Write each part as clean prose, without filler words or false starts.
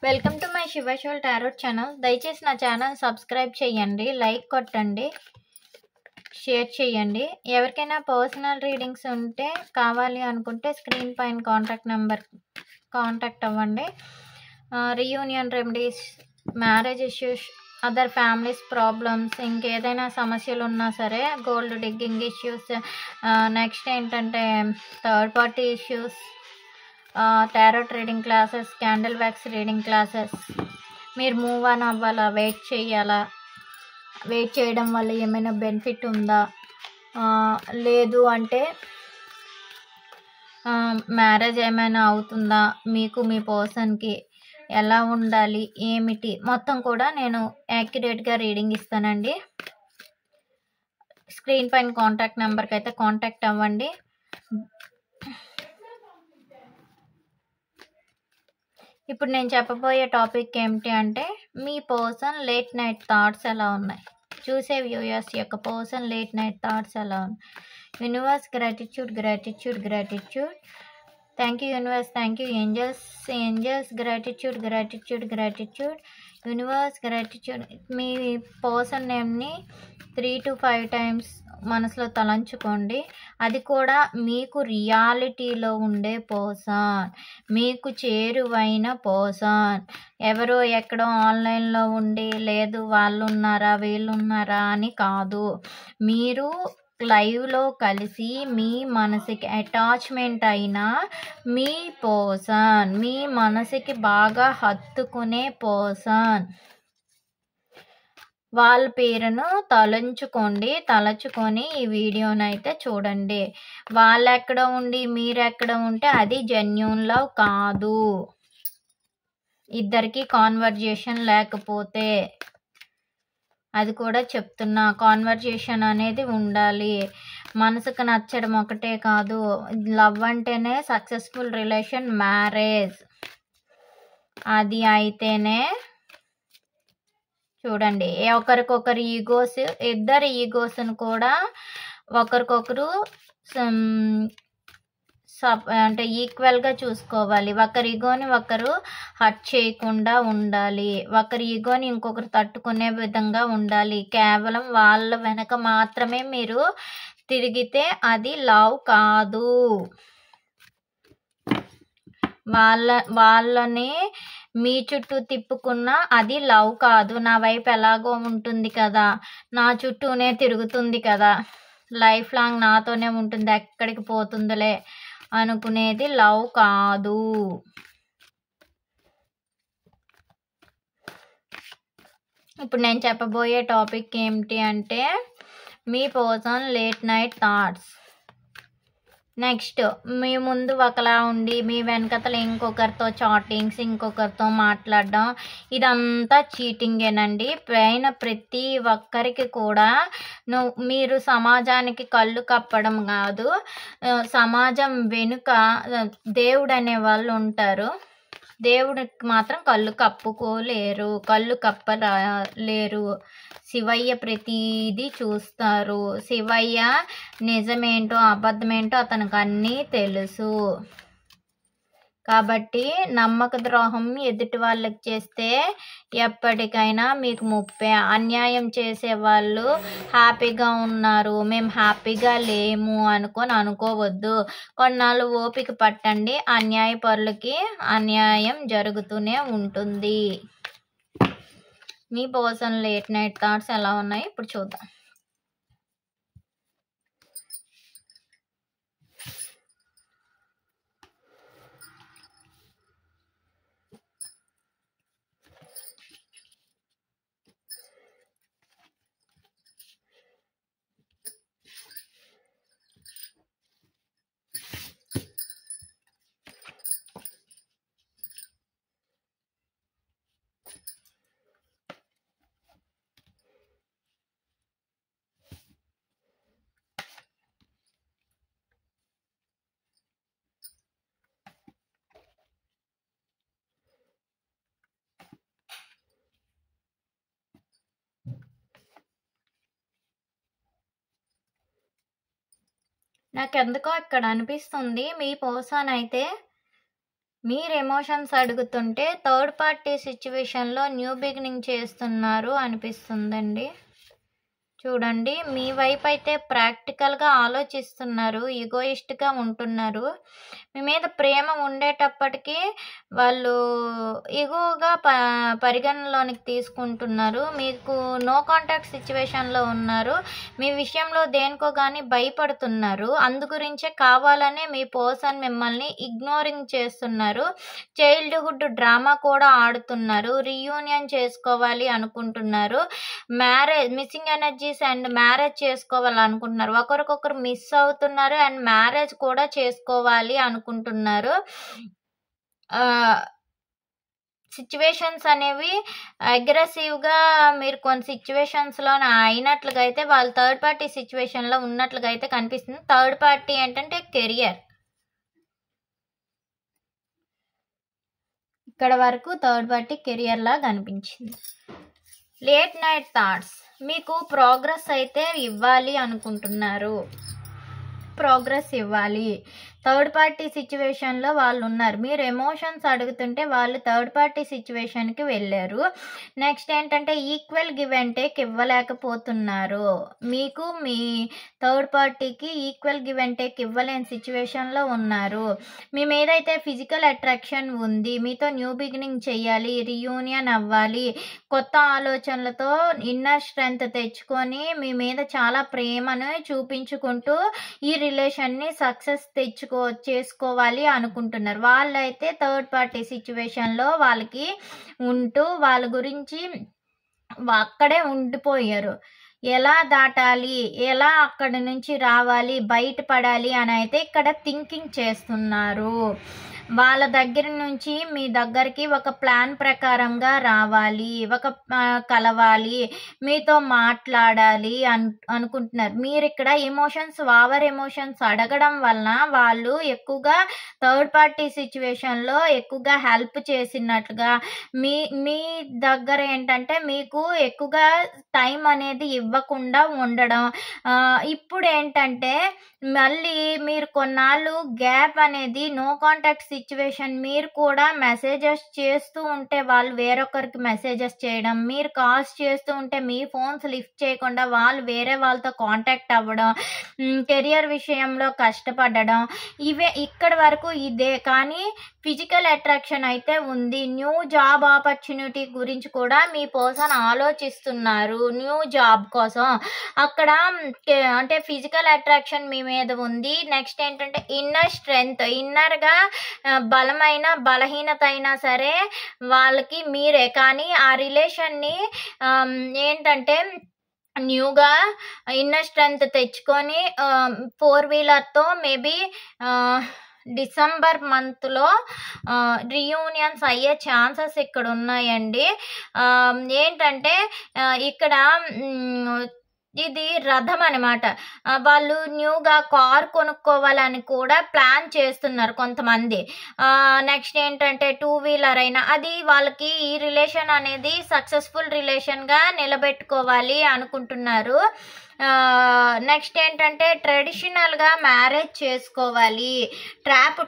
Welcome to my Shivasoul tarot channel. దయచేసి నా channel subscribe చేయండి, లైక్ కొట్టండి, షేర్ చేయండి. ఎవరికైనా పర్సనల్ రీడింగ్స్ ఉంటే కావాలి అనుకుంటే స్క్రీన్ పైన కాంటాక్ట్ నెంబర్ కాంటాక్ట్ అవ్వండి. Reunion remedies, marriage issues, other families problems, ఇంకేదైనా సమస్యలు ఉన్నా సరే, గోల్డ్ డిగ్గింగ్ ఇష్యూస్, నెక్స్ట్ ఏంటంటే third party issues, tarot reading classes, candle wax reading classes. మీరు మూవ్ ఆన్ అవ్వాలా, వెయిట్ చేయాలా, వెయిట్ చేయడం వల్ల ఏమైనా బెనిఫిట్ ఉందా, లేదు అంటే మ్యారేజ్ ఏమైనా అవుతుందా, మీకు మీ పర్సన్కి ఎలా ఉండాలి, ఏమిటి మొత్తం కూడా నేను యాక్యురేట్గా రీడింగ్ ఇస్తానండి. స్క్రీన్ పైన కాంటాక్ట్ నెంబర్కి అయితే కాంటాక్ట్ అవ్వండి. ఇప్పుడు నేను చెప్పబోయే టాపిక్ ఏమిటి అంటే, మీ పర్సన్ లేట్ నైట్ థాట్స్ ఎలా ఉన్నాయి, చూసే వ్యూయర్స్ యొక్క పర్సన్ లేట్ నైట్ థాట్స్ ఎలా ఉన్నాయి. Universe gratitude gratitude gratitude. Thank you universe, thank you angels. Angels gratitude gratitude gratitude. Universe gratitude. మీ పర్సన్ నేమ్ని 3 to 5 టైమ్స్ మనసులో తలంచుకోండి. అది కూడా మీకు రియాలిటీలో ఉండే పర్సన్, మీకు చేరువైన పర్సన్. ఎవరో ఎక్కడో ఆన్లైన్లో ఉండి లేదు వాళ్ళు ఉన్నారా వీళ్ళు ఉన్నారా అని కాదు, మీరు లైవ్లో కలిసి మీ మనసుకి అటాచ్మెంట్ అయిన మీ పర్సన్, మీ మనసుకి బాగా హత్తుకునే పర్సన్. వాళ్ళ పేరును తలుచుకొని ఈ వీడియోని అయితే చూడండి. వాళ్ళు ఎక్కడ ఉండి మీరు ఎక్కడ ఉంటే అది జెన్యూన్ లవ్ కాదు. ఇద్దరికి కాన్వర్జేషన్ లేకపోతే, అది కూడా చెప్తున్నా, కాన్వర్జేషన్ అనేది ఉండాలి. మనసుకు నచ్చడం ఒకటే కాదు, లవ్ అంటేనే సక్సెస్ఫుల్ రిలేషన్, మ్యారేజ్. అది అయితేనే చూడండి, ఒకరికొకరు ఈగోస్, ఇద్దరు ఈగోస్ని కూడా ఒకరికొకరు అంటే ఈక్వల్గా చూసుకోవాలి. ఒకరి ఈగోని ఒకరు హర్ట్ చేయకుండా ఉండాలి, ఒకరి ఈగోని ఇంకొకరు తట్టుకునే విధంగా ఉండాలి. కేవలం వాళ్ళ వెనక మాత్రమే మీరు తిరిగితే అది లవ్ కాదు. వాళ్ళని మీ చుట్టూ తిప్పుకున్నా అది లవ్ కాదు. నా వైపు ఎలాగో ఉంటుంది కదా, నా చుట్టూనే తిరుగుతుంది కదా, లైఫ్ లాంగ్ నాతోనే ఉంటుంది, ఎక్కడికి పోతుందిలే అనుకునేది లవ్ కాదు. ఇప్పుడు నేను చెప్పబోయే టాపిక్ ఏమిటి అంటే, మీ person late night thoughts. Next, మీ ముందు ఒకలా ఉండి మీ వెనకతల ఇంకొకరితో చాటింగ్స్, ఇంకొకరితో మాట్లాడడం, ఇదంతా చీటింగేనండి. పైన ప్రతి ఒక్కరికి కూడా మీరు సమాజానికి కళ్ళు కప్పడం కాదు, సమాజం వెనుక దేవుడు అనే వాళ్ళు ఉంటారు. దేవుడికి మాత్రం కళ్ళు కప్పుకోలేరు, కళ్ళు కప్పలేరు. శివయ్య ప్రతిదీ చూస్తారు. శివయ్య నిజమేంటో అబద్ధమేంటో అతనికి అన్నీ తెలుసు. కాబట్టి నమ్మక ద్రోహం ఎదుటి వాళ్ళకి చేస్తే ఎప్పటికైనా మీకు ముప్పే. అన్యాయం చేసే వాళ్ళు హ్యాపీగా ఉన్నారు, మేము హ్యాపీగా లేము అనుకోవద్దు. కొన్నాళ్ళు ఓపిక పట్టండి, అన్యాయపరులకి అన్యాయం జరుగుతూనే ఉంటుంది. మీ పర్సన్ లేట్ నైట్ థాట్స్ ఎలా ఉన్నాయి ఇప్పుడు చూద్దాం. నాకెందుకో ఇక్కడ అనిపిస్తుంది, మీ పర్సన్ అయితే మీరు ఎమోషన్స్ అడుగుతుంటే థర్డ్ పార్టీ సిచ్యువేషన్లో న్యూ బిగినింగ్ చేస్తున్నారు అనిపిస్తుందండి. చూడండి, మీ వైపు అయితే ప్రాక్టికల్గా ఆలోచిస్తున్నారు, ఈగోయిస్ట్గా ఉంటున్నారు. మీ మీద ప్రేమ ఉండేటప్పటికీ వాళ్ళు ఈగోగా పరిగణలోనికి తీసుకుంటున్నారు. మీకు నో కాంటాక్ట్ సిచ్యువేషన్లో ఉన్నారు. మీ విషయంలో దేనికో కానీ భయపడుతున్నారు. అందుగురించే కావాలనే మీ పర్సన్ మిమ్మల్ని ఇగ్నోరింగ్ చేస్తున్నారు. చైల్డ్హుడ్ డ్రామా కూడా ఆడుతున్నారు. రీయూనియన్ చేసుకోవాలి అనుకుంటున్నారు. మిస్సింగ్ ఎనర్జీస్ అండ్ మ్యారేజ్ చేసుకోవాలనుకుంటున్నారు. ఒకరికొకరు మిస్ అవుతున్నారు అండ్ మ్యారేజ్ కూడా చేసుకోవాలి అనుకుంటున్నారు. సిచ్యువేషన్స్ అనేవి అగ్రెసివ్గా మీరు కొన్ని సిచ్యువేషన్స్లో అయినట్లుగా అయితే వాళ్ళు థర్డ్ పార్టీ సిచ్యువేషన్లో ఉన్నట్లుగా అయితే కనిపిస్తుంది. థర్డ్ పార్టీ ఏంటంటే కెరియర్. ఇక్కడ వరకు థర్డ్ పార్టీ కెరియర్ లా కనిపించింది. లేట్ నైట్ థాట్స్, మీకు ప్రోగ్రెస్ అయితే ఇవ్వాలి అనుకుంటున్నారు. ప్రోగ్రెస్ ఇవ్వాలి. థర్డ్ పార్టీ సిచ్యువేషన్లో వాళ్ళు ఉన్నారు. మీరు ఎమోషన్స్ అడుగుతుంటే వాళ్ళు థర్డ్ పార్టీ సిచ్యువేషన్కి వెళ్ళారు. నెక్స్ట్ ఏంటంటే ఈక్వల్ గివ్ అండ్ టేక్ ఇవ్వలేకపోతున్నారు. మీకు మీ థర్డ్ పార్టీకి ఈక్వల్ గివ్ అండ్ టేక్ ఇవ్వలేని సిచ్యువేషన్లో ఉన్నారు. మీ మీద అయితే ఫిజికల్ అట్రాక్షన్ ఉంది. మీతో న్యూ బిగినింగ్ చేయాలి, రీయూనియన్ అవ్వాలి, కొత్త ఆలోచనలతో ఇన్నర్ స్ట్రెంగ్త్ తెచ్చుకొని మీ మీద చాలా ప్రేమను చూపించుకుంటూ ఈ రిలేషన్ని సక్సెస్ చేసుకోవాలి అనుకుంటున్నారు. వాళ్ళైతే థర్డ్ పార్టీ సిచ్యువేషన్లో వాళ్ళకి ఉంటూ వాళ్ళ గురించి అక్కడే ఉండిపోయారు. ఎలా దాటాలి, ఎలా అక్కడి నుంచి రావాలి, బయటపడాలి అని అయితే ఇక్కడ థింకింగ్ చేస్తున్నారు. వాళ్ళ దగ్గర నుంచి మీ దగ్గరికి ఒక ప్లాన్ ప్రకారంగా రావాలి, కలవాలి, మీతో మాట్లాడాలి అనుకుంటున్నారు. మీరు ఇక్కడ ఓవర్ ఎమోషన్స్ అడగడం వలన వాళ్ళు ఎక్కువగా థర్డ్ పార్టీ సిచ్యువేషన్లో ఎక్కువగా హెల్ప్ చేసినట్లుగా మీ దగ్గర ఏంటంటే మీకు ఎక్కువగా టైం అనేది ఇవ్వకుండా ఉండడం. ఇప్పుడు ఏంటంటే మళ్ళీ మీరు కొన్నాళ్ళు గ్యాప్ అనేది నో కాంటాక్ట్ సిచ్యువేషన్, మీరు కూడా మెసేజెస్ చేస్తూ ఉంటే వాళ్ళు వేరొకరికి మెసేజెస్ చేయడం, మీరు కాల్స్ చేస్తూ ఉంటే మీ ఫోన్స్ లిఫ్ట్ చేయకుండా వాళ్ళు వేరే వాళ్ళతో కాంటాక్ట్ అవ్వడం, కెరియర్ విషయంలో కష్టపడడం, ఇక్కడి వరకు ఇదే. కానీ ఫిజికల్ అట్రాక్షన్ అయితే ఉంది. న్యూ జాబ్ ఆపర్చునిటీ గురించి కూడా మీ పర్సన్ ఆలోచిస్తున్నారు, న్యూ జాబ్ కోసం. అక్కడ అంటే ఫిజికల్ అట్రాక్షన్ మీ మీద ఉంది. నెక్స్ట్ ఏంటంటే ఇన్నర్ స్ట్రెంగ్త్, ఇన్నర్గా బలమైన బలహీనత అయినా సరే వాళ్ళకి మీరే. కానీ ఆ రిలేషన్ని ఏంటంటే న్యూగా ఇన్నర్ స్ట్రెంగ్త్ తెచ్చుకొని 4-వీలర్తో మేబీ డిసెంబర్ మంత్లో రీయూనియన్స్ అయ్యే ఛాన్సెస్ ఇక్కడ ఉన్నాయండి. ఏంటంటే ఇక్కడ ఇది రథం అనమాట. వాళ్ళు న్యూగా కార్ కొనుక్కోవాలని కూడా ప్లాన్ చేస్తున్నారు కొంతమంది. నెక్స్ట్ ఏంటంటే 2-వీలర్ అయినా అది వాళ్ళకి ఈ రిలేషన్ అనేది సక్సెస్ఫుల్ రిలేషన్గా నిలబెట్టుకోవాలి అనుకుంటున్నారు. నెక్స్ట్ ఏంటంటే ట్రెడిషనల్గా మ్యారేజ్ చేసుకోవాలి.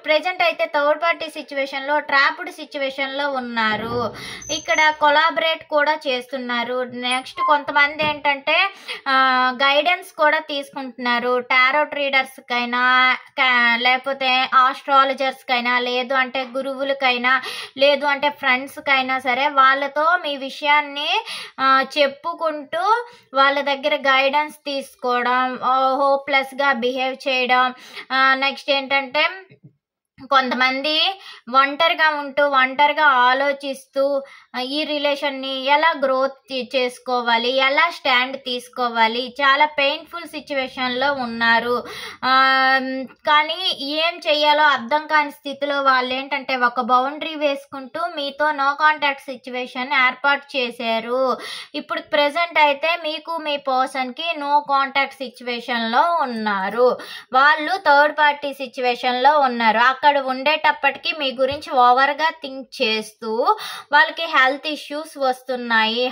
ప్రెజెంట్ అయితే థర్డ్ పార్టీ సిచ్యువేషన్లో ట్రాప్డ్ సిచ్యువేషన్లో ఉన్నారు. ఇక్కడ కొలాబరేట్ కూడా చేస్తున్నారు. నెక్స్ట్ కొంతమంది ఏంటంటే గైడెన్స్ కూడా తీసుకుంటున్నారు. టారోట్ రీడర్స్కైనా లేకపోతే ఆస్ట్రాలజర్స్కైనా, లేదు అంటే గురువులకైనా, లేదు అంటే ఫ్రెండ్స్కైనా సరే వాళ్ళతో మీ విషయాన్ని చెప్పుకుంటూ వాళ్ళ దగ్గర గైడెన్స్ తీసుకోవడం, హోప్లెస్గా బిహేవ్ చేయడం. నెక్స్ట్ ఏంటంటే కొంతమంది ఒంటరిగా ఉంటూ ఒంటరిగా ఆలోచిస్తూ ఈ రిలేషన్ని ఎలా గ్రోత్ చేసుకోవాలి, ఎలా స్టాండ్ తీసుకోవాలి, చాలా పెయిన్ఫుల్ సిచ్యువేషన్లో ఉన్నారు. కానీ ఏం చెయ్యాలో అర్థం కాని స్థితిలో వాళ్ళు ఏంటంటే ఒక బౌండరీ వేసుకుంటూ మీతో నో కాంటాక్ట్ సిచ్యువేషన్ ఏర్పాటు చేశారు. ఇప్పుడు ప్రెజెంట్ అయితే మీకు మీ పర్సన్కి నో కాంటాక్ట్ సిచ్యువేషన్లో ఉన్నారు. వాళ్ళు థర్డ్ పార్టీ సిచ్యువేషన్లో ఉన్నారు. అక్కడ ఉండేటప్పటికీ మీ గురించి ఓవర్గా థింక్ చేస్తూ వాళ్ళకి హెల్త్ ఇష్యూస్ వస్తున్నాయి.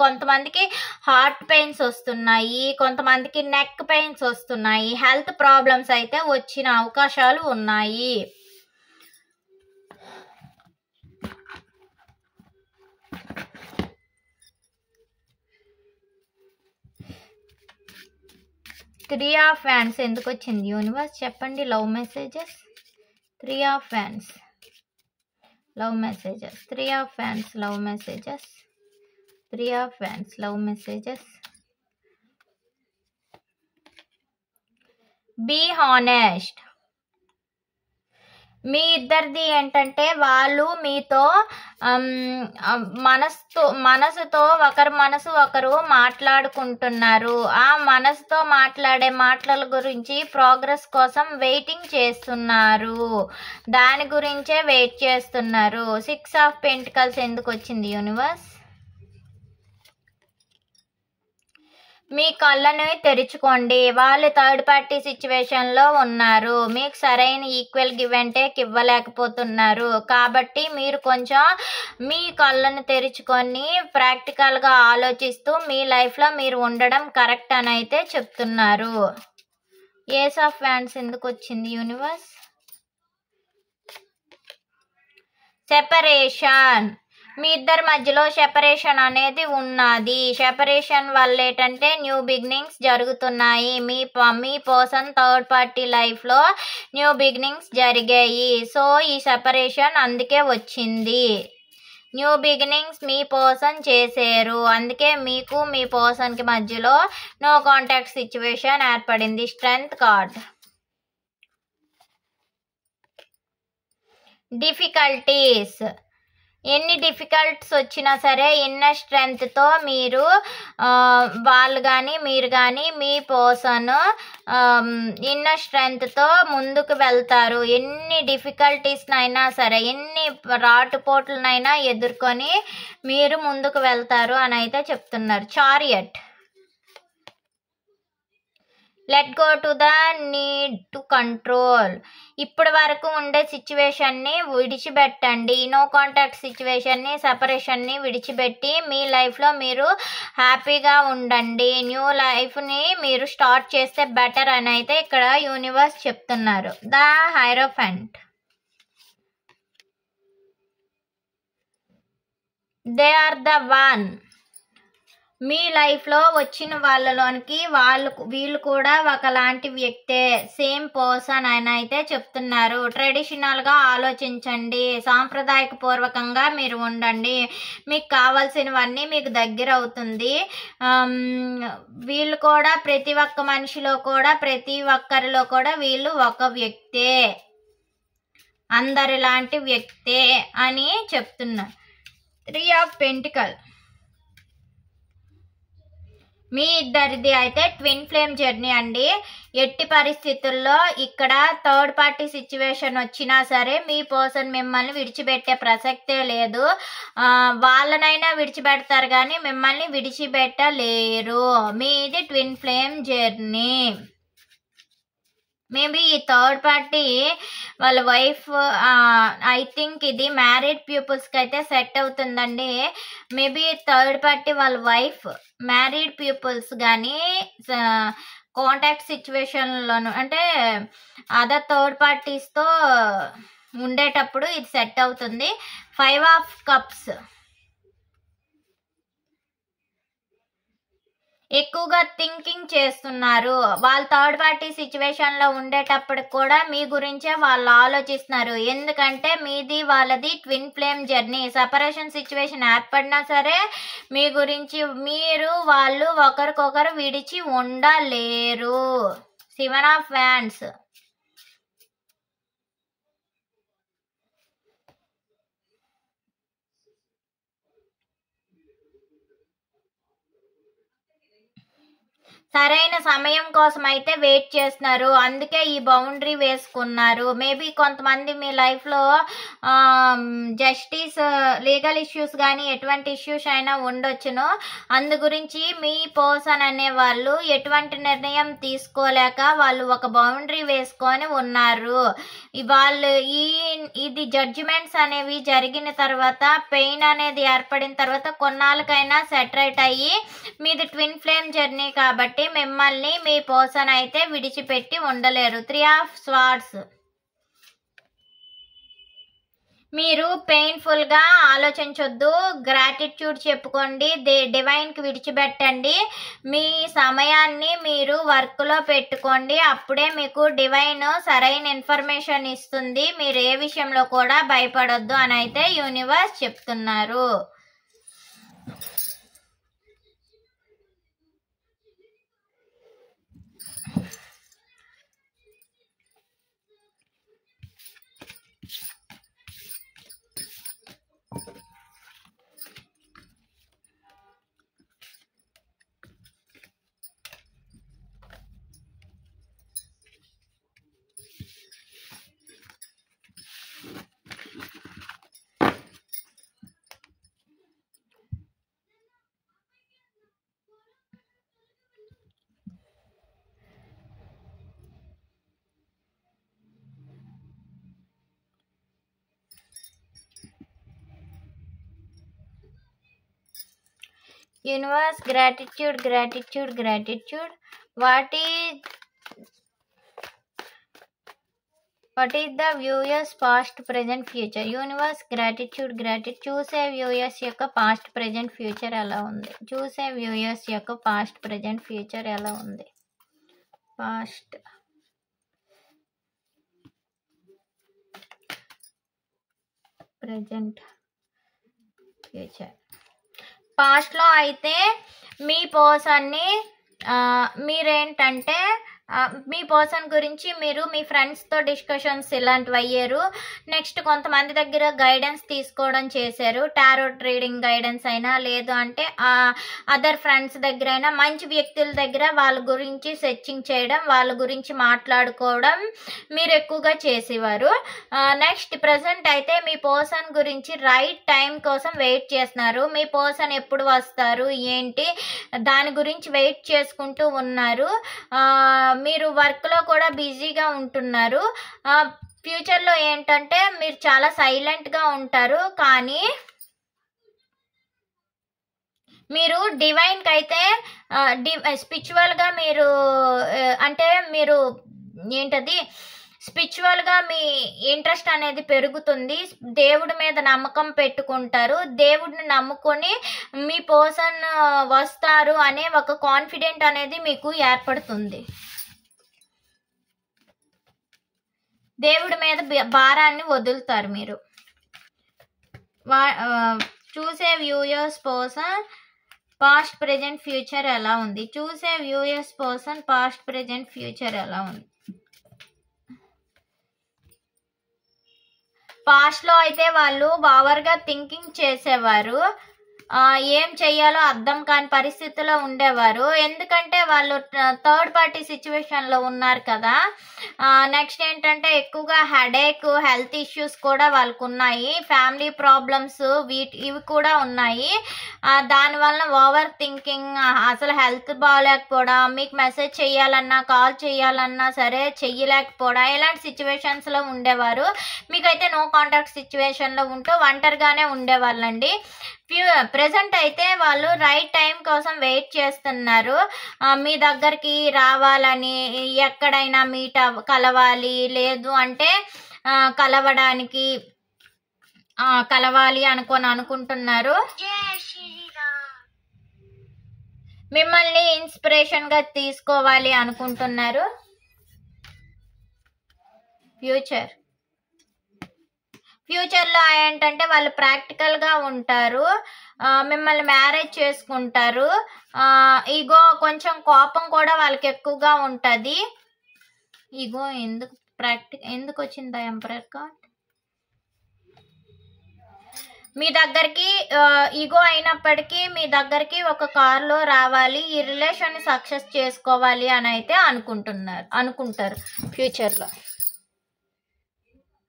కొంతమందికి హార్ట్ పెయిన్స్ వస్తున్నాయి, కొంతమందికి నెక్ పెయిన్స్ వస్తున్నాయి. హెల్త్ ప్రాబ్లమ్స్ అయితే వచ్చిన అవకాశాలు ఉన్నాయి. 3 ఆఫ్ హ్యాండ్స్ ఎందుకు వచ్చింది యూనివర్స్ చెప్పండి. Love messages 3 of hands love messages 3 of hands love messages 3 of hands love messages. Be honest. మీ ఇద్దరిది ఏంటంటే వాళ్ళు మీతో మనసుతో ఒకరు మనసు ఒకరు మాట్లాడుకుంటున్నారు. ఆ మనసుతో మాట్లాడే మాటల గురించి ప్రోగ్రెస్ కోసం వెయిటింగ్ చేస్తున్నారు. దాని గురించే వెయిట్ చేస్తున్నారు. 6 ఆఫ్ పెంటికల్స్ ఎందుకు వచ్చింది యూనివర్స్? మీ కళ్ళని తెరుచుకోండి. వాళ్ళు థర్డ్ పార్టీ సిచ్యువేషన్లో ఉన్నారు. మీకు సరైన ఈక్వల్ గివ్ అండ్ టేక్ ఇవ్వలేకపోతున్నారు. కాబట్టి మీరు కొంచెం మీ కళ్ళను తెరుచుకొని ప్రాక్టికల్గా ఆలోచిస్తూ మీ లైఫ్లో మీరు ఉండడం కరెక్ట్ అని అయితే చెప్తున్నారు. ఏస్ ఆఫ్ హ్యాండ్స్ ఎందుకు వచ్చింది యూనివర్స్? సెపరేషన్. మీ ఇద్దరి మధ్యలో సెపరేషన్ అనేది ఉన్నది. సెపరేషన్ వల్ల ఏంటంటే న్యూ బిగినింగ్స్ జరుగుతున్నాయి. మీ పర్సన్ థర్డ్ పార్టీ లైఫ్లో న్యూ బిగినింగ్స్ జరిగాయి. సో ఈ సెపరేషన్ అందుకే వచ్చింది. న్యూ బిగినింగ్స్ మీ పర్సన్ చేశారు. అందుకే మీకు మీ పర్సన్కి మధ్యలో నో కాంటాక్ట్ సిచ్యువేషన్ ఏర్పడింది. Strength card. డిఫికల్టీస్. ఎన్ని డిఫికల్ట్స్ వచ్చినా సరే ఇన్నర్ స్ట్రెంగ్త్తో మీరు వాళ్ళు కానీ మీరు కానీ మీ పర్సన్ ఇన్నర్ స్ట్రెంగ్త్తో ముందుకు వెళ్తారు. ఎన్ని డిఫికల్టీస్నైనా సరే ఎన్ని రాటుపోట్లనైనా ఎదుర్కొని మీరు ముందుకు వెళ్తారు అని అయితే చెప్తున్నారు. Chariot. Let go to the need to control. ఇప్పటి వరకు ఉండే సిచ్యువేషన్ని విడిచిపెట్టండి. నో కాంటాక్ట్ సిచ్యువేషన్ని సెపరేషన్ని విడిచిపెట్టి మీ లైఫ్లో మీరు హ్యాపీగా ఉండండి. న్యూ లైఫ్ని మీరు స్టార్ట్ చేస్తే బెటర్ అని అయితే ఇక్కడ యూనివర్స్ చెప్తున్నారు. The hierophant. They are the one. మీ లైఫ్లో వచ్చిన వాళ్ళలోనికి వీళ్ళు కూడా ఒకలాంటి వ్యక్తే. సేమ్ పర్సన్ అని అయితే చెప్తున్నారు. ట్రెడిషనల్గా ఆలోచించండి. సాంప్రదాయక పూర్వకంగా మీరు ఉండండి. మీకు కావాల్సినవన్నీ మీకు దగ్గర అవుతుంది. వీళ్ళు కూడా ప్రతి ఒక్క మనిషిలో కూడా ప్రతి ఒక్కరిలో కూడా వీళ్ళు ఒక వ్యక్తే. అందరిలాంటి వ్యక్తే అని చెప్తున్నారు. 3 ఆఫ్ పెంటికల్. మీ ఇద్దరిది అయితే ట్విన్ ఫ్లేమ్ జర్నీ అండి. ఎట్టి పరిస్థితుల్లో ఇక్కడ థర్డ్ పార్టీ సిచ్యువేషన్ వచ్చినా సరే మీ పర్సన్ మిమ్మల్ని విడిచిపెట్టే ప్రసక్తే లేదు. వాళ్ళనైనా విడిచిపెడతారు కానీ మిమ్మల్ని విడిచిపెట్టలేరు. మీది ట్విన్ ఫ్లేమ్ జర్నీ. మేబీ ఈ థర్డ్ పార్టీ వాళ్ళ వైఫ్ ఐ థింక్ ఇది మ్యారీడ్ పీపుల్స్కి అయితే సెట్ అవుతుందండి. మేబీ థర్డ్ పార్టీ వాళ్ళ వైఫ్ మ్యారీడ్ పీపుల్స్ కానీ కాంటాక్ట్ సిచ్యువేషన్లోను అంటే అదర్ థర్డ్ పార్టీస్తో ఉండేటప్పుడు ఇది సెట్ అవుతుంది. 5 ఆఫ్ కప్స్. ఎక్కువగా థింకింగ్ చేస్తున్నారు. వాళ్ళ థర్డ్ పార్టీ సిచ్యువేషన్లో ఉండేటప్పుడు కూడా మీ గురించే వాళ్ళు ఆలోచిస్తున్నారు. ఎందుకంటే మీది వాళ్ళది twin flame journey. Separation situation ఏర్పడినా సరే మీ గురించి వాళ్ళు ఒకరికొకరు విడిచి ఉండలేరు. 7 ఆఫ్ హ్యాండ్స్. సరైన సమయం కోసం అయితే వెయిట్ చేస్తున్నారు. అందుకే ఈ బౌండరీ వేసుకున్నారు. మేబీ కొంతమంది మీ లైఫ్లో జస్టిస్ లీగల్ ఇష్యూస్ కానీ ఎటువంటి ఇష్యూస్ అయినా ఉండొచ్చును. అందు గురించి మీ పర్సన్ అనే వాళ్ళు ఎటువంటి నిర్ణయం తీసుకోలేక వాళ్ళు ఒక బౌండరీ వేసుకొని ఉన్నారు. ఇది జడ్జిమెంట్స్ అనేవి జరిగిన తర్వాత పెయిన్ అనేది ఏర్పడిన తర్వాత కొన్నాళ్ళకైనా సెటరేట్ అయ్యి మీది ట్విన్ ఫ్లేమ్ జర్నీ కాబట్టి మిమ్మల్ని మీ పర్సన్ అయితే విడిచిపెట్టి ఉండలేరు. 3 ఆఫ్ స్వార్డ్స్. మీరు పెయిన్ఫుల్గా ఆలోచించొద్దు, గ్రాటిట్యూడ్ చెప్పుకోండి, డివైన్కి విడిచిపెట్టండి. మీ సమయాన్ని మీరు వర్క్లో పెట్టుకోండి, అప్పుడే మీకు డివైన్ సరైన ఇన్ఫర్మేషన్ ఇస్తుంది. మీరు ఏ విషయంలో కూడా భయపడొద్దు అని అయితే యూనివర్స్ చెప్తున్నారు. Universe, gratitude, gratitude, gratitude. What is the viewers past, present, future? Universe, gratitude, gratitude. చూసే వ్యూయర్స్ యొక్క పాస్ట్, ప్రెజెంట్, ఫ్యూచర్ ఎలా ఉంది? చూసే వ్యూయర్స్ యొక్క పాస్ట్, ప్రెజెంట్, ఫ్యూచర్ ఎలా ఉంది? Past, present, future. పాస్ట్లో అయితే మీ పర్సన్ని మీరేంటంటే మీ పర్సన్ గురించి మీరు మీ ఫ్రెండ్స్తో డిస్కషన్స్ ఇలాంటివి అయ్యారు. నెక్స్ట్ కొంతమంది దగ్గర గైడెన్స్ తీసుకోవడం చేశారు, టారోట్ రీడింగ్ గైడెన్స్ అయినా, లేదు అంటే అదర్ ఫ్రెండ్స్ దగ్గర అయినా, మంచి వ్యక్తుల దగ్గర వాళ్ళ గురించి సెర్చింగ్ చేయడం, వాళ్ళ గురించి మాట్లాడుకోవడం మీరు ఎక్కువగా చేసేవారు. నెక్స్ట్ ప్రజెంట్ అయితే మీ పర్సన్ గురించి రైట్ టైం కోసం వెయిట్ చేస్తున్నారు. మీ పర్సన్ ఎప్పుడు వస్తారు ఏంటి దాని గురించి వెయిట్ చేసుకుంటూ ఉన్నారు. మీరు వర్క్లో కూడా బిజీగా ఉంటున్నారు. ఫ్యూచర్లో ఏంటంటే మీరు చాలా సైలెంట్గా ఉంటారు, కానీ మీరు డివైన్కి అయితే స్పిరిచువల్గా మీరు అంటే మీరు ఏంటది స్పిరిచువల్గా మీ ఇంట్రెస్ట్ అనేది పెరుగుతుంది. దేవుడి మీద నమ్మకం పెట్టుకుంటారు. దేవుడిని నమ్ముకొని మీ పర్సన్ వస్తారు అనే ఒక కాన్ఫిడెంట్ అనేది మీకు ఏర్పడుతుంది. దేవుడి మీద భారాన్ని వదులుతారు మీరు. చూసే viewers person past, present, future ఎలా ఉంది? చూసే viewers person past, present, future ఎలా ఉంది? పాస్ట్లో అయితే వాళ్ళు ఓవర్గా థింకింగ్ చేసేవారు, ఏం చెయ్యాలో అర్థం కాని పరిస్థితిలో ఉండేవారు. ఎందుకంటే వాళ్ళు థర్డ్ పార్టీ సిచ్యువేషన్లో ఉన్నారు కదా. నెక్స్ట్ ఏంటంటే ఎక్కువగా హెడేక్, హెల్త్ ఇష్యూస్ కూడా వాళ్ళకు ఉన్నాయి, ఫ్యామిలీ ప్రాబ్లమ్స్ ఇవి కూడా ఉన్నాయి. దానివల్ల ఓవర్ థింకింగ్, అసలు హెల్త్ బాగాలేకపోవడం, మీకు మెసేజ్ చేయాలన్నా కాల్ చేయాలన్నా సరే చెయ్యలేకపోవడం, ఇలాంటి సిచ్యువేషన్స్లో ఉండేవారు. మీకైతే నో కాంటాక్ట్ సిచ్యువేషన్లో ఉంటూ ఒంటరిగానే ఉండేవాళ్ళండి. ప్రెజెంట్ అయితే వాళ్ళు రైట్ టైం కోసం వెయిట్ చేస్తున్నారు. మీ దగ్గరికి రావాలని, ఎక్కడైనా మీట్ కలవాలి, లేదు అంటే కలవాలి అనుకుంటున్నారు. మిమ్మల్ని ఇన్స్పిరేషన్గా తీసుకోవాలి అనుకుంటున్నారు. ఫ్యూచర్లో ఏంటంటే వాళ్ళు ప్రాక్టికల్గా ఉంటారు, మిమ్మల్ని మ్యారేజ్ చేసుకుంటారు. ఈగో, కొంచెం కోపం కూడా వాళ్ళకి ఎక్కువగా ఉంటుంది. ఈగో ఎందుకు వచ్చిందా ఎంపరర్ కార్డ్? మీ దగ్గరికి ఈగో అయినప్పటికీ మీ దగ్గరికి ఒక కార్లో రావాలి, ఈ రిలేషన్ని సక్సెస్ చేసుకోవాలి అని అయితే అనుకుంటారు ఫ్యూచర్లో.